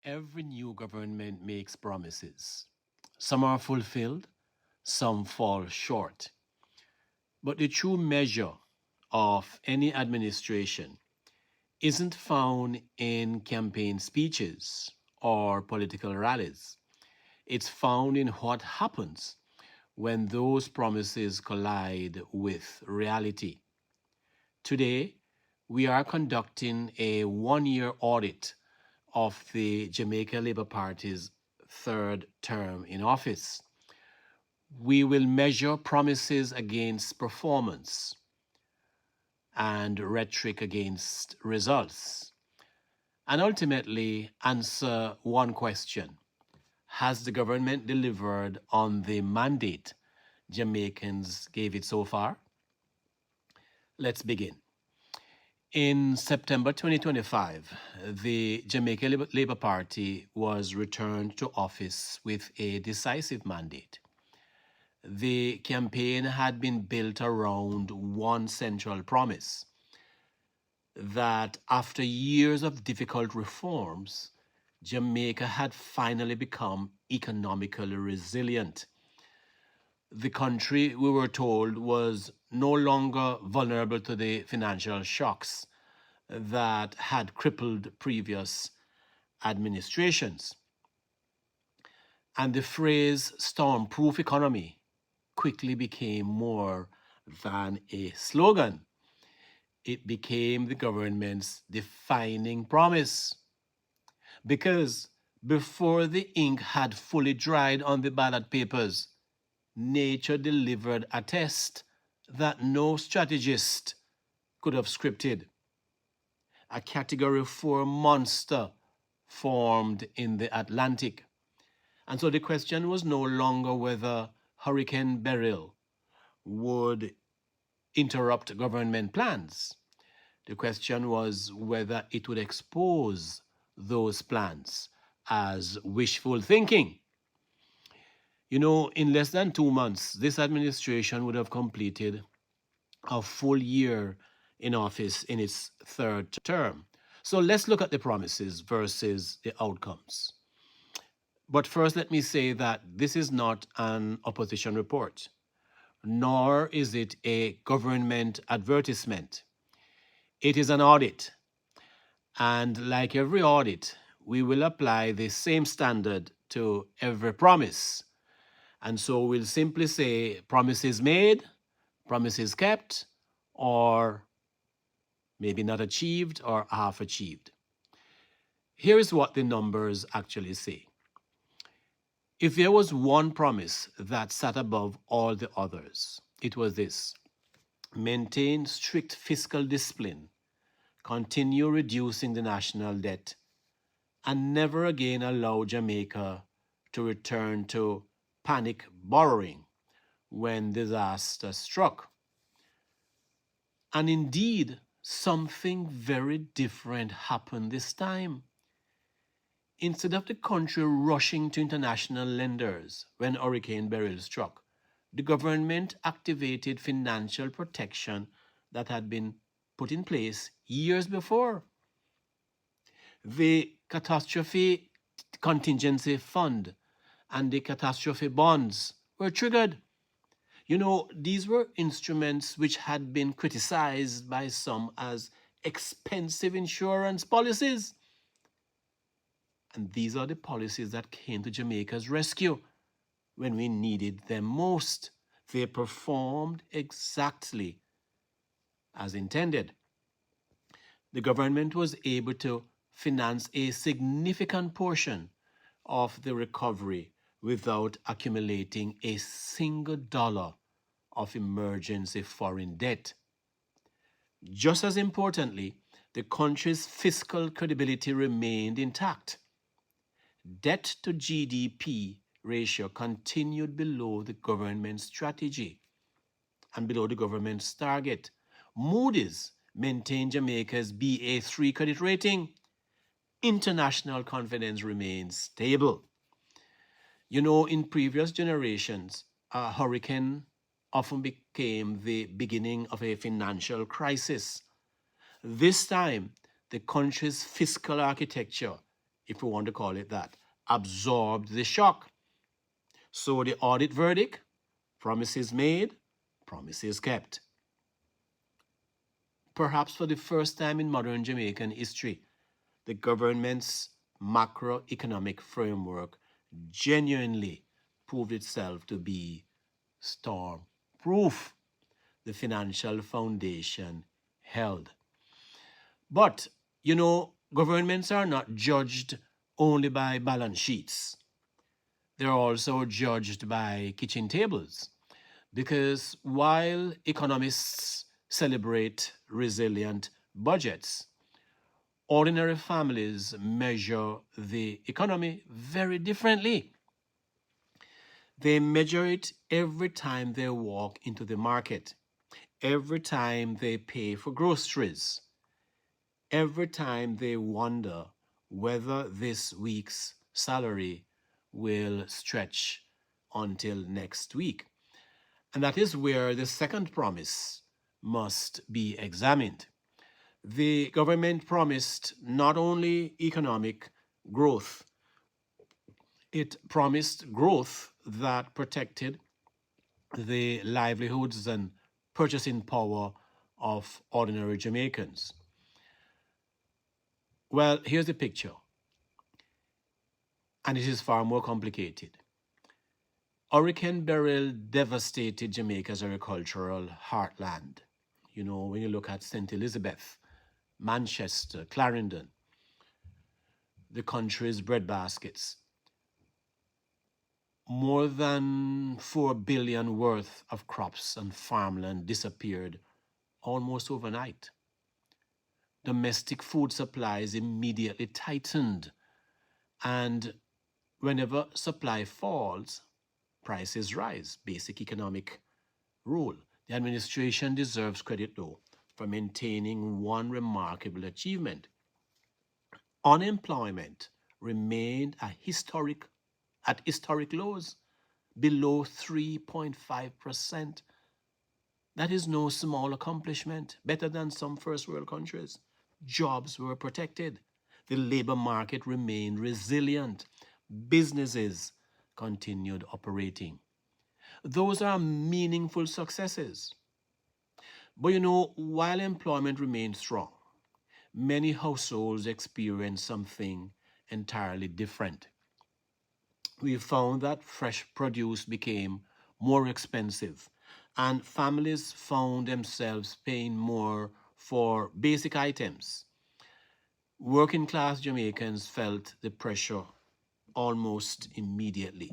Every new government makes promises. Some are fulfilled, some fall short. But the true measure of any administration isn't found in campaign speeches or political rallies. It's found in what happens when those promises collide with reality. Today, we are conducting a 1-year audit of the Jamaica Labour Party's third term in office. We will measure promises against performance and rhetoric against results, and ultimately answer one question: has the government delivered on the mandate Jamaicans gave it so far? Let's begin. In September 2025, the Jamaica Labour Party was returned to office with a decisive mandate. The campaign had been built around one central promise: that after years of difficult reforms, Jamaica had finally become economically resilient. The country, we were told, was no longer vulnerable to the financial shocks that had crippled previous administrations. And the phrase storm-proof economy quickly became more than a slogan. It became the government's defining promise. Because before the ink had fully dried on the ballot papers, nature delivered a test that no strategist could have scripted. A Category 4 monster formed in the Atlantic. And so the question was no longer whether Hurricane Beryl would interrupt government plans. The question was whether it would expose those plans as wishful thinking. You know, in less than 2 months, this administration would have completed a full year in office in its third term. So let's look at the promises versus the outcomes. But first, let me say that this is not an opposition report, nor is it a government advertisement. It is an audit. And like every audit, we will apply the same standard to every promise. And so we'll simply say promises made, promises kept, or maybe not achieved or half achieved. Here is what the numbers actually say. If there was one promise that sat above all the others, it was this: maintain strict fiscal discipline, continue reducing the national debt, and never again allow Jamaica to return to panic borrowing when disaster struck. And indeed, something very different happened this time. Instead of the country rushing to international lenders when Hurricane Beryl struck, the government activated financial protection that had been put in place years before. The Catastrophe Contingency Fund and the catastrophe bonds were triggered. You know, these were instruments which had been criticized by some as expensive insurance policies. And these are the policies that came to Jamaica's rescue when we needed them most. They performed exactly as intended. The government was able to finance a significant portion of the recovery without accumulating a single dollar of emergency foreign debt. Just as importantly, the country's fiscal credibility remained intact. Debt to GDP ratio continued below the government's strategy and below the government's target. Moody's maintained Jamaica's Ba3 credit rating. International confidence remains stable. You know, in previous generations, a hurricane often became the beginning of a financial crisis. This time, the country's fiscal architecture if we want to call it that, absorbed the shock. So the audit verdict, promises made, promises kept. Perhaps for the first time in modern Jamaican history, the government's macroeconomic framework genuinely proved itself to be storm-proof. The financial foundation held. But, governments are not judged only by balance sheets. They're also judged by kitchen tables. Because while economists celebrate resilient budgets, ordinary families measure the economy very differently. They measure it every time they walk into the market, every time they pay for groceries, every time they wonder whether this week's salary will stretch until next week. And that is where the second promise must be examined. The government promised not only economic growth, it promised growth that protected the livelihoods and purchasing power of ordinary Jamaicans. Well, here's the picture, and it is far more complicated. Hurricane Beryl devastated Jamaica's agricultural heartland. When you look at St. Elizabeth, Manchester, Clarendon, the country's breadbaskets, more than 4 billion worth of crops and farmland disappeared almost overnight. Domestic food supplies immediately tightened, and whenever supply falls, prices rise. Basic economic rule. The administration deserves credit, though, for maintaining one remarkable achievement. Unemployment remained at historic lows, below 3.5%. That is no small accomplishment, better than some first world countries. Jobs were protected. The labor market remained resilient. Businesses continued operating. Those are meaningful successes. But while employment remained strong, many households experienced something entirely different. We found that fresh produce became more expensive, and families found themselves paying more for basic items. Working class Jamaicans felt the pressure almost immediately.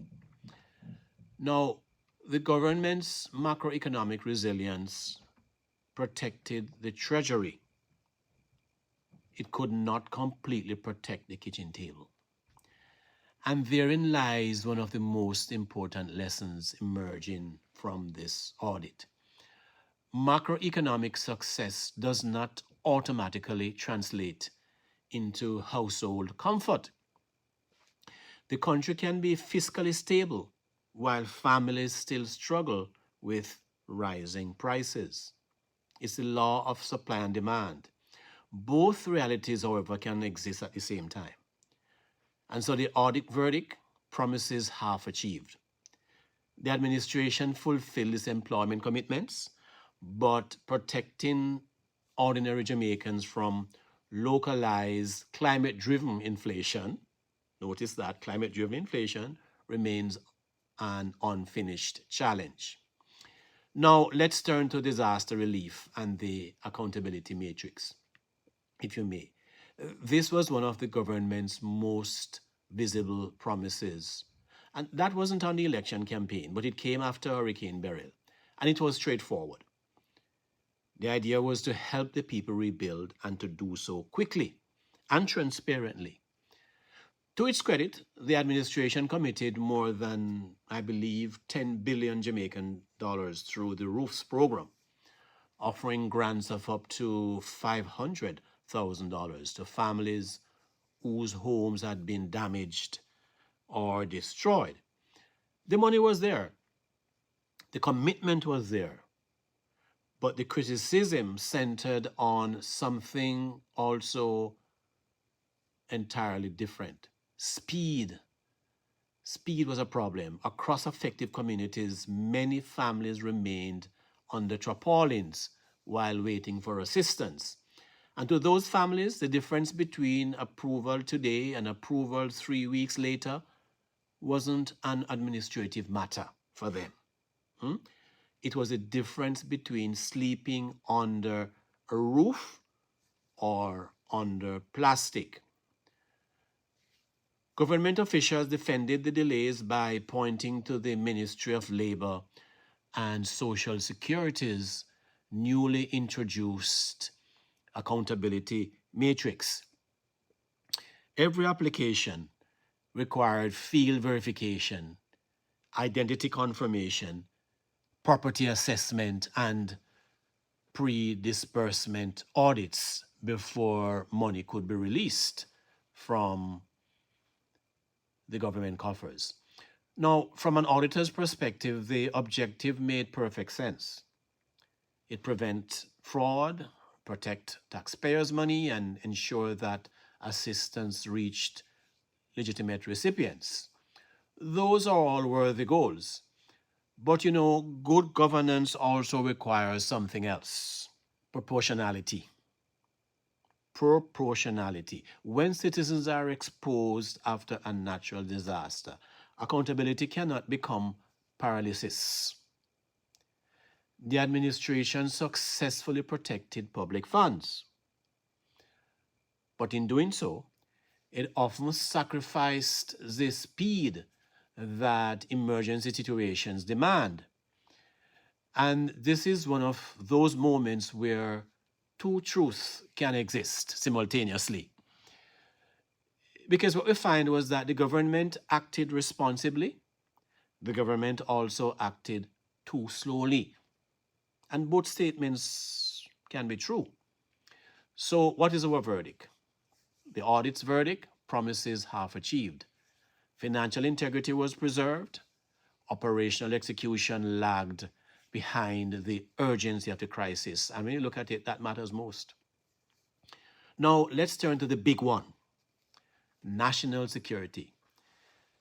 Now, the government's macroeconomic resilience protected the treasury. It could not completely protect the kitchen table. And therein lies one of the most important lessons emerging from this audit. Macroeconomic success does not automatically translate into household comfort. The country can be fiscally stable while families still struggle with rising prices. It's the law of supply and demand. Both realities, however, can exist at the same time. And so the audit verdict promises half achieved. The administration fulfilled its employment commitments, but protecting ordinary Jamaicans from localized climate-driven inflation, notice that climate-driven inflation remains an unfinished challenge. Now, let's turn to disaster relief and the accountability matrix, if you may. This was one of the government's most visible promises. And that wasn't on the election campaign, but it came after Hurricane Beryl. And it was straightforward. The idea was to help the people rebuild and to do so quickly and transparently. To its credit, the administration committed more than, I believe, 10 billion Jamaican dollars through the Roofs program, offering grants of up to $500,000 to families whose homes had been damaged or destroyed. The money was there. The commitment was there. But the criticism centered on something also entirely different. Speed. Speed was a problem. Across affected communities, many families remained under tarpaulins while waiting for assistance. And to those families, the difference between approval today and approval 3 weeks later wasn't an administrative matter for them. It was a difference between sleeping under a roof or under plastic. Government officials defended the delays by pointing to the Ministry of Labor and Social Security's newly introduced accountability matrix. Every application required field verification, identity confirmation, property assessment, and pre-disbursement audits before money could be released from the government coffers. Now, from an auditor's perspective, the objective made perfect sense. It prevents fraud, protect taxpayers' money, and ensure that assistance reached legitimate recipients. Those are all worthy goals. But good governance also requires something else: proportionality. Proportionality. When citizens are exposed after a natural disaster, accountability cannot become paralysis. The administration successfully protected public funds. But in doing so, it often sacrificed the speed that emergency situations demand. And this is one of those moments where two truths can exist simultaneously. Because what we find was that the government acted responsibly, the government also acted too slowly. And both statements can be true. So what is our verdict? The audit's verdict: promises half achieved. Financial integrity was preserved. Operational execution lagged behind the urgency of the crisis. And when you look at it, that matters most. Now, let's turn to the big one: national security.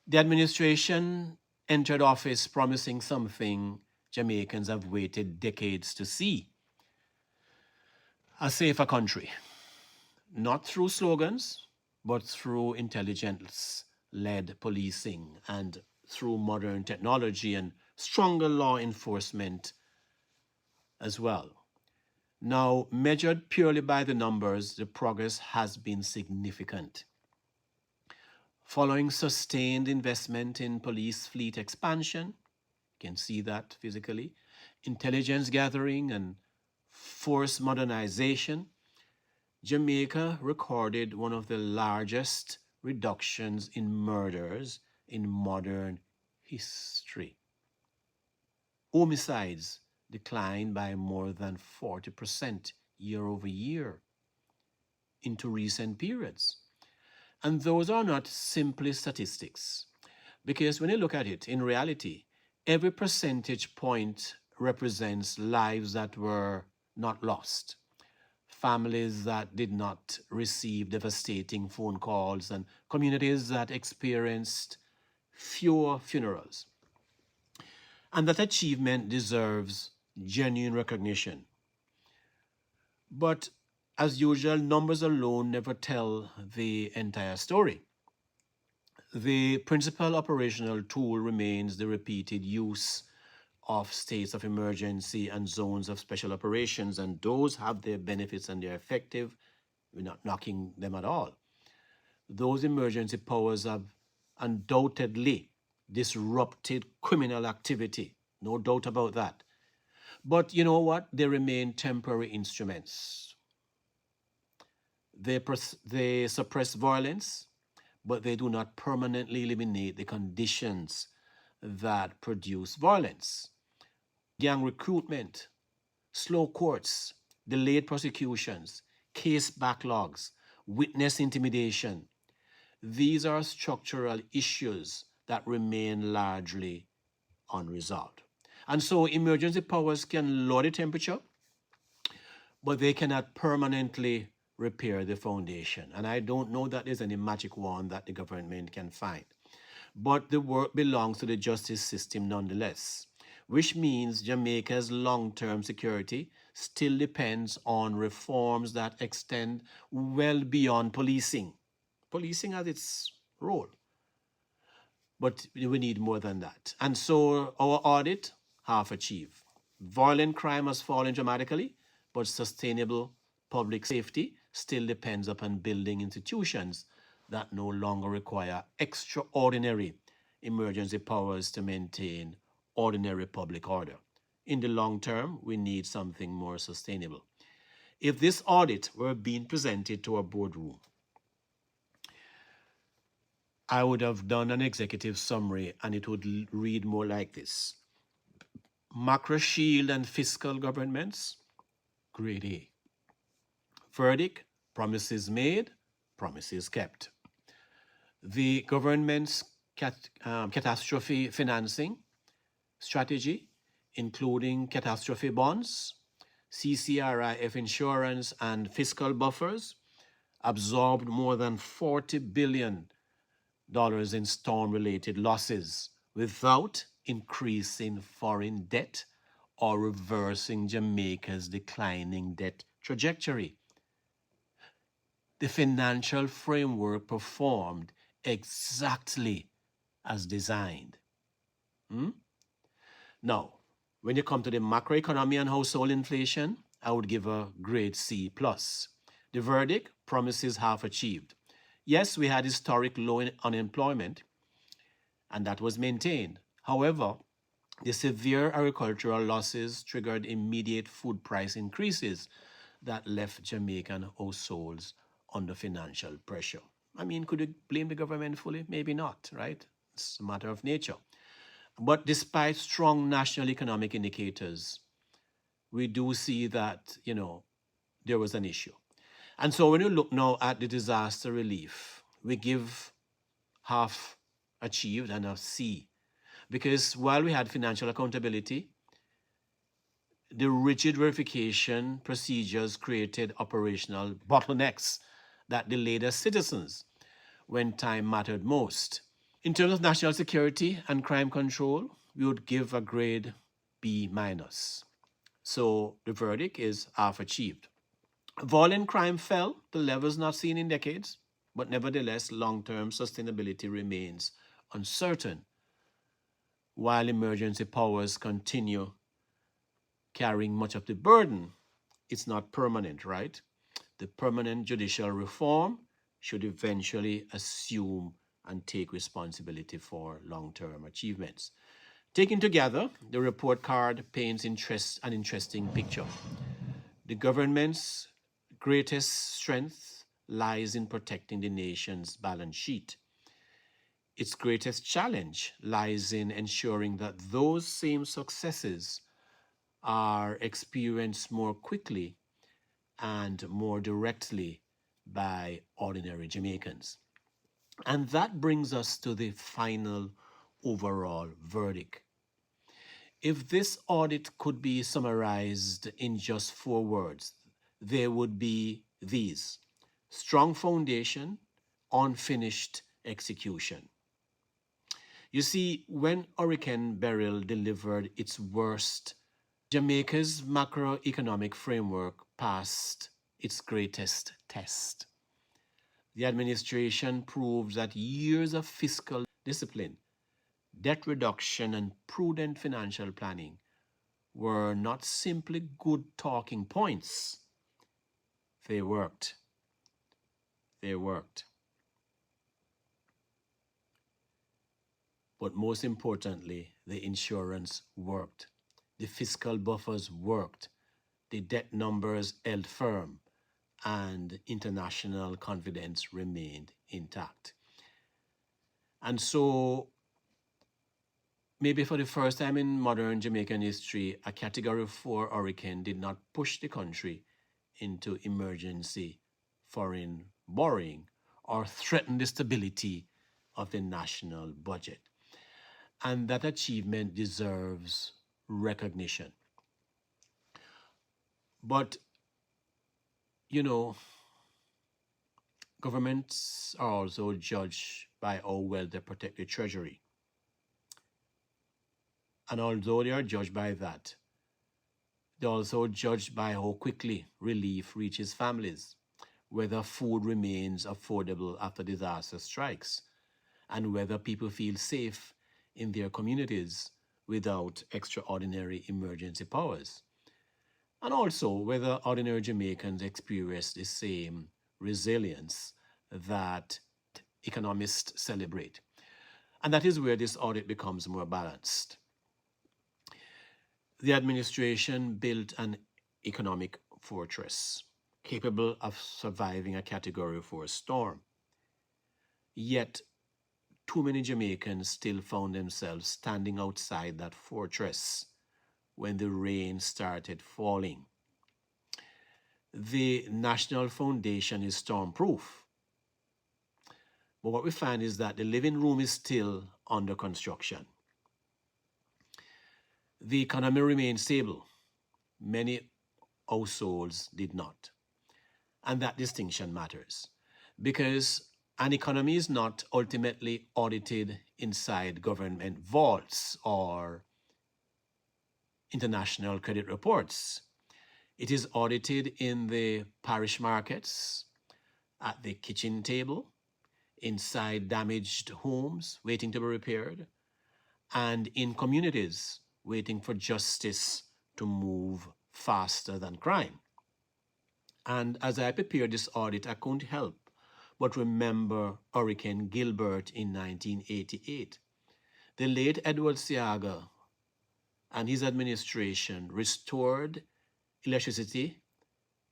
The administration entered office promising something Jamaicans have waited decades to see: a safer country. Not through slogans, but through intelligence-led policing and through modern technology and stronger law enforcement as well. Now, measured purely by the numbers, the progress has been significant. Following sustained investment in police fleet expansion, you can see that physically, intelligence gathering and force modernization, Jamaica recorded one of the largest reductions in murders in modern history. Homicides declined by more than 40% year over year into recent periods. And those are not simply statistics, because when you look at it, in reality, every percentage point represents lives that were not lost, families that did not receive devastating phone calls, and communities that experienced fewer funerals. And that achievement deserves genuine recognition. But as usual, numbers alone never tell the entire story. The principal operational tool remains the repeated use of states of emergency and zones of special operations, and those have their benefits and they're effective. We're not knocking them at all. Those emergency powers have undoubtedly disrupted criminal activity, no doubt about that. But you know what? They remain temporary instruments. They suppress violence, but they do not permanently eliminate the conditions that produce violence. Gang recruitment, slow courts, delayed prosecutions, case backlogs, witness intimidation. These are structural issues that remain largely unresolved. And so emergency powers can lower the temperature, but they cannot permanently repair the foundation. And I don't know that there's any magic wand that the government can find. But the work belongs to the justice system nonetheless, which means Jamaica's long-term security still depends on reforms that extend well beyond policing. Policing has its role, but we need more than that. And so our audit, half achieved. Violent crime has fallen dramatically, but sustainable public safety still depends upon building institutions that no longer require extraordinary emergency powers to maintain ordinary public order. In the long term, we need something more sustainable. If this audit were being presented to a boardroom, I would have done an executive summary and it would read more like this. Macro shield and fiscal governments, grade A. Verdict, promises made, promises kept. The government's catastrophe financing strategy, including catastrophe bonds, CCRIF insurance, and fiscal buffers, absorbed more than $40 billion in storm-related losses without increasing foreign debt or reversing Jamaica's declining debt trajectory. The financial framework performed exactly as designed. Now, when you come to the macroeconomy and household inflation, I would give a grade C+. The verdict, promises half achieved. Yes, we had historic low unemployment, and that was maintained. However, the severe agricultural losses triggered immediate food price increases that left Jamaican households under financial pressure. I mean, could you blame the government fully? Maybe not, right? It's a matter of nature. But despite strong national economic indicators, we do see that, there was an issue. And so when you look now at the disaster relief, we give half achieved and a C. Because while we had financial accountability, the rigid verification procedures created operational bottlenecks that delayed us citizens when time mattered most. In terms of national security and crime control, we would give a grade B-. So the verdict is half achieved. Violent crime fell to levels not seen in decades, but nevertheless, long-term sustainability remains uncertain, while emergency powers continue carrying much of the burden. It's not permanent, right? The permanent judicial reform should eventually assume and take responsibility for long-term achievements. Taken together, the report card paints an interesting picture. The government's greatest strength lies in protecting the nation's balance sheet. Its greatest challenge lies in ensuring that those same successes are experienced more quickly and more directly by ordinary Jamaicans. And that brings us to the final overall verdict. If this audit could be summarized in just 4 words, they would be these: strong foundation, unfinished execution. You see, when Hurricane Beryl delivered its worst, Jamaica's macroeconomic framework passed its greatest test. The administration proved that years of fiscal discipline, debt reduction, and prudent financial planning were not simply good talking points. They worked. They worked. But most importantly, the insurance worked. The fiscal buffers worked. The debt numbers held firm, and international confidence remained intact. And so, maybe for the first time in modern Jamaican history, a Category 4 hurricane did not push the country into emergency foreign borrowing or threaten the stability of the national budget. And that achievement deserves recognition. But, Governments are also judged by how well they protect the treasury. And although they are judged by that, they're also judged by how quickly relief reaches families, whether food remains affordable after disaster strikes, and whether people feel safe in their communities without extraordinary emergency powers. And also whether ordinary Jamaicans experience the same resilience that economists celebrate. And that is where this audit becomes more balanced. The administration built an economic fortress capable of surviving a Category 4 storm. Yet, too many Jamaicans still found themselves standing outside that fortress when the rain started falling. The National Foundation is stormproof, but what we find is that the living room is still under construction. The economy remained stable. Many households did not. And that distinction matters because an economy is not ultimately audited inside government vaults or international credit reports. It is audited in the parish markets, at the kitchen table, inside damaged homes waiting to be repaired, and in communities waiting for justice to move faster than crime. And as I prepared this audit, I couldn't help but remember Hurricane Gilbert in 1988. The late Edward Seaga and his administration restored electricity,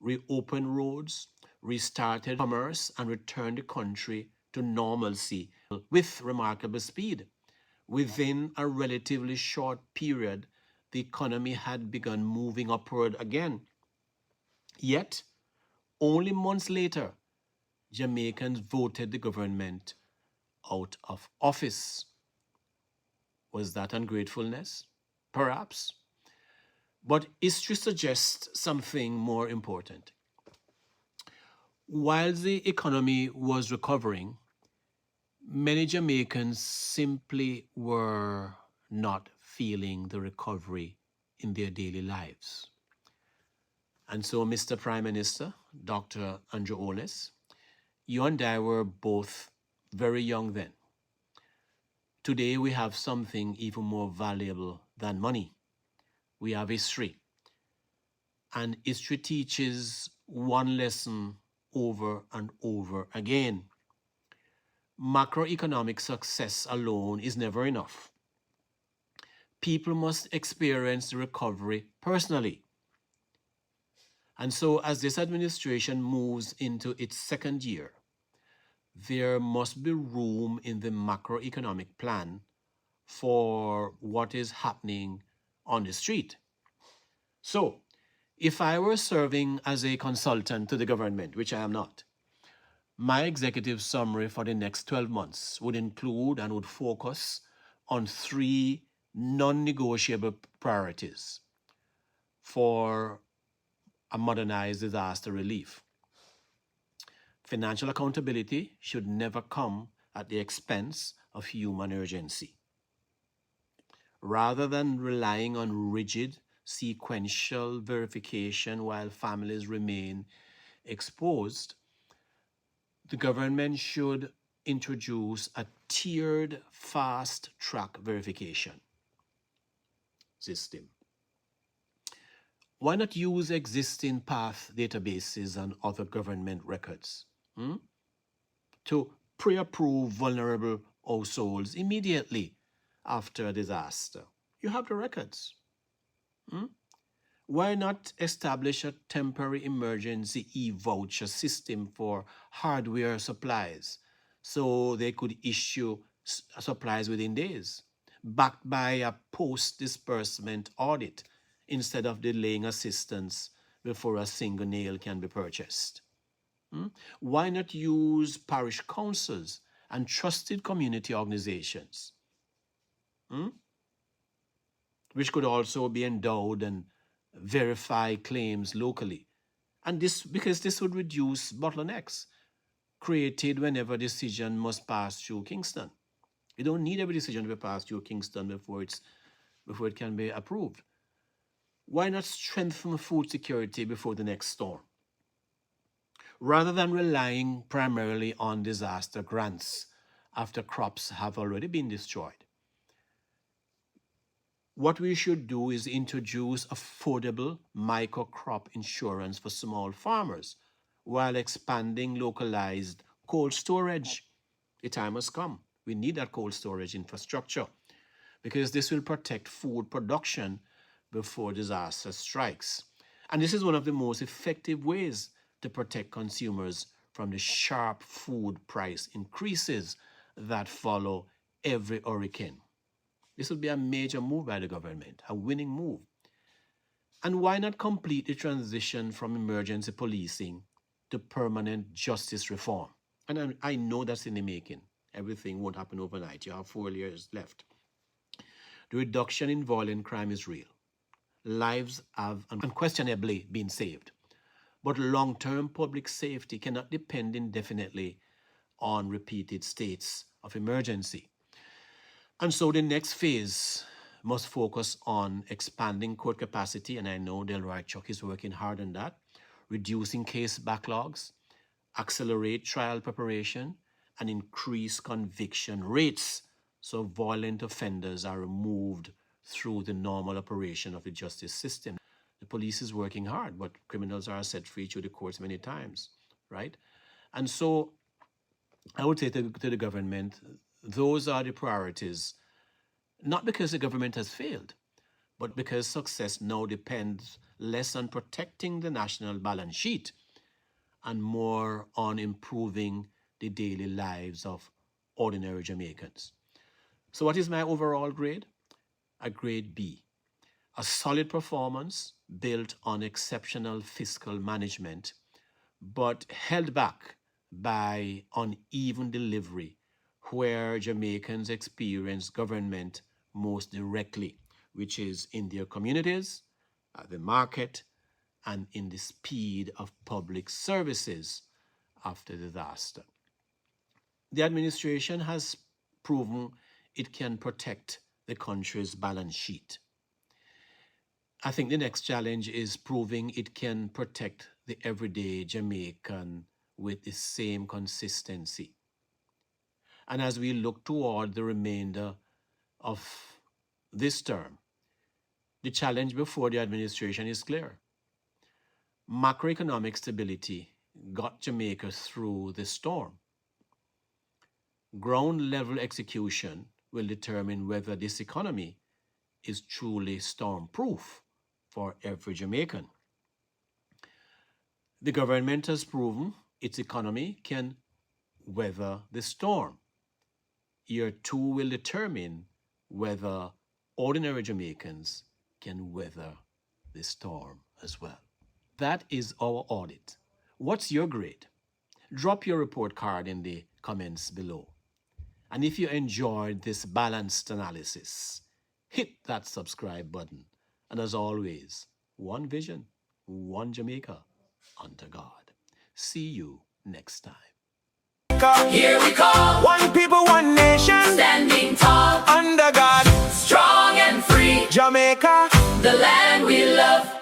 reopened roads, restarted commerce, and returned the country to normalcy with remarkable speed. Within a relatively short period, the economy had begun moving upward again. Yet, only months later, Jamaicans voted the government out of office. Was that ungratefulness? Perhaps. But history suggests something more important. While the economy was recovering, many Jamaicans simply were not feeling the recovery in their daily lives. And so, Mr. Prime Minister, Dr. Andrew Holness, you and I were both very young then. Today, we have something even more valuable than money. We have history. And history teaches one lesson over and over again. Macroeconomic success alone is never enough. People must experience the recovery personally. And so as this administration moves into its second year, there must be room in the macroeconomic plan for what is happening on the street. So, if I were serving as a consultant to the government, which I am not, my executive summary for the next 12 months would include and would focus on 3 non-negotiable priorities for a modernized disaster relief. Financial accountability should never come at the expense of human urgency. Rather than relying on rigid sequential verification while families remain exposed, the government should introduce a tiered fast-track verification system. Why not use existing path databases and other government records to pre-approve vulnerable households immediately after a disaster? You have the records. Why not establish a temporary emergency e-voucher system for hardware supplies so they could issue supplies within days, backed by a post-disbursement audit instead of delaying assistance before a single nail can be purchased? Why not use parish councils and trusted community organizations, which could also be endowed and verify claims locally? And this, because this would reduce bottlenecks. created whenever a decision must pass through Kingston. You don't need every decision to be passed through Kingston before it can be approved. Why not strengthen food security before the next storm? Rather than relying primarily on disaster grants after crops have already been destroyed. What we should do is introduce affordable micro-crop insurance for small farmers while expanding localized cold storage. The time has come. We need that cold storage infrastructure because this will protect food production before disaster strikes. And this is one of the most effective ways to protect consumers from the sharp food price increases that follow every hurricane. This would be a major move by the government, a winning move. And why not complete the transition from emergency policing to permanent justice reform? And I know that's in the making. Everything won't happen overnight. You have 4 years left. The reduction in violent crime is real. Lives have unquestionably been saved. But long-term public safety cannot depend indefinitely on repeated states of emergency. And so the next phase must focus on expanding court capacity, and I know Delroy Chuck is working hard on that, reducing case backlogs, accelerate trial preparation, and increase conviction rates so violent offenders are removed through the normal operation of the justice system. The police is working hard, but criminals are set free through the courts many times, right? And so I would say to the government, those are the priorities, not because the government has failed, but because success now depends less on protecting the national balance sheet and more on improving the daily lives of ordinary Jamaicans. So what is my overall grade? A grade B. A solid performance built on exceptional fiscal management, but held back by uneven delivery where Jamaicans experience government most directly, which is in their communities, at the market, and in the speed of public services after disaster. The administration has proven it can protect the country's balance sheet. I think the next challenge is proving it can protect the everyday Jamaican with the same consistency. And as we look toward the remainder of this term, the challenge before the administration is clear. Macroeconomic stability got Jamaica through the storm. Ground-level execution will determine whether this economy is truly storm-proof for every Jamaican. The government has proven its economy can weather the storm. Year 2 will determine whether ordinary Jamaicans can weather the storm as well. That is our audit. What's your grade? Drop your report card in the comments below. And if you enjoyed this balanced analysis, hit that subscribe button. And as always, one vision, one Jamaica, under God. See you next time. Here we call one people, one nation, standing tall under God, strong and free. Jamaica, the land we love.